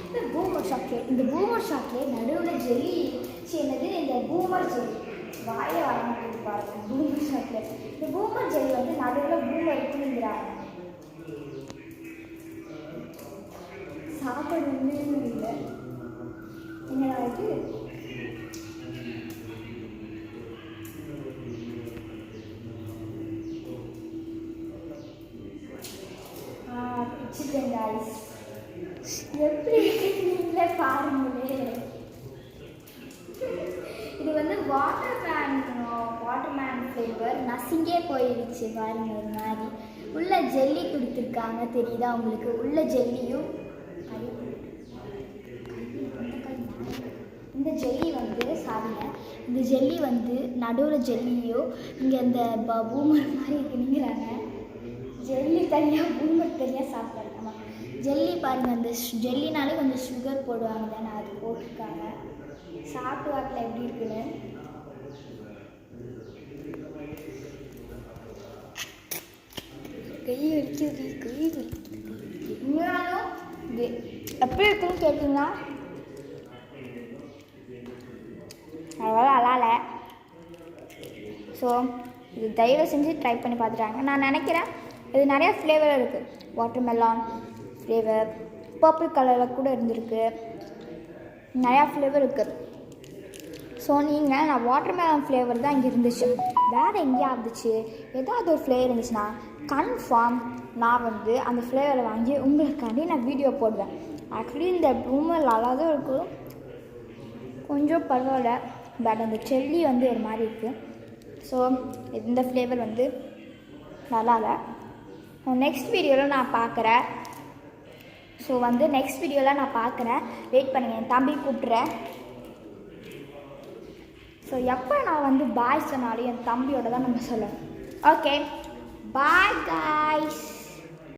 இந்த boomer chocolate. இந்த boomer chocolate நடுவில் ஜெல்லி என்னது இந்த பூமர் ஜெல்லி வாயை வரமாட்டேங்குது பாருங்க. Boomer chocolate. இந்த பூமர் ஜெல்லி வந்து நடுவில் பூமர் இருக்குங்கிறாங்க. சாப்பாடு வந்து இல்லை என்னடா இது? சிக்கன் ரைஸ் எப்படி இருக்குன்னு பாருங்களே. இது வந்து வாட்டர்மேன் ஃப்ளேவர் நசிங்கே போயிடுச்சு பாருங்க. ஒரு மாதிரி உள்ள ஜெல்லி கொடுத்துருக்காங்க, தெரியுதா உங்களுக்கு? உள்ள ஜெல்லியும் இந்த ஜெல்லி வந்து சாரிங்க, இந்த ஜெல்லி வந்து நடுவில் ஜெல்லியோ இங்கே இந்த பூமர் மாதிரி இருக்குங்கிறாங்க. ஜெல்லி தனியாக பூமர் தனியாக சாப்பிட்றாங்க. ஆமாம், ஜெல்லி பாருங்கள். அந்த ஜெல்லினாலே கொஞ்சம் சுகர் போடுவாங்க தானே, அது போட்டிருக்காங்க. சாப்பிட்டு வாட்டில் எப்படி இருக்குன்னு கை வலிக்குது. உண்மையாலும் இது எப்படி இருக்குன்னு கேட்டிங்கன்னா அவ்வளோ அலால. ஸோ இது தயவு செஞ்சு ட்ரை பண்ணி பார்த்துட்டாங்க. நான் நினைக்கிறேன் இது நிறையா ஃப்ளேவர் இருக்குது. வாட்டர்மெலான் ஃப்ளேவர், பர்பிள் கலரில் கூட இருந்திருக்கு, நிறையா ஃப்ளேவர் இருக்குது. ஸோ நான் வாட்டர்மெலான் ஃப்ளேவர் தான் இங்கே இருந்துச்சு, வேறு எங்கேயா இருந்துச்சு, ஏதாவது ஒரு ஃப்ளேவர் இருந்துச்சுன்னா கன்ஃபார்ம் நான் வந்து அந்த ஃப்ளேவரை வாங்கி உங்களுக்காண்டி நான் வீடியோ போடுவேன். ஆக்சுவலி இந்த பூமர் நல்லா தான் இருக்கும், கொஞ்சம் பரவாயில்ல. பட் அந்த செல்லி வந்து ஒரு மாதிரி இருக்குது. ஸோ இந்த ஃப்ளேவர் வந்து நல்லா இல்லை. நெக்ஸ்ட் வீடியோவில் நான் பார்க்குறேன். ஸோ வந்து நெக்ஸ்ட் வீடியோவில் நான் பார்க்குறேன். வெயிட் பண்ணுங்கள், என் தம்பி கூப்பிட்றேன். ஸோ எப்போ நான் வந்து பாய் சொன்னாலும் என் தம்பியோட தான் நம்ம சொல்லணும். Okay, bye guys.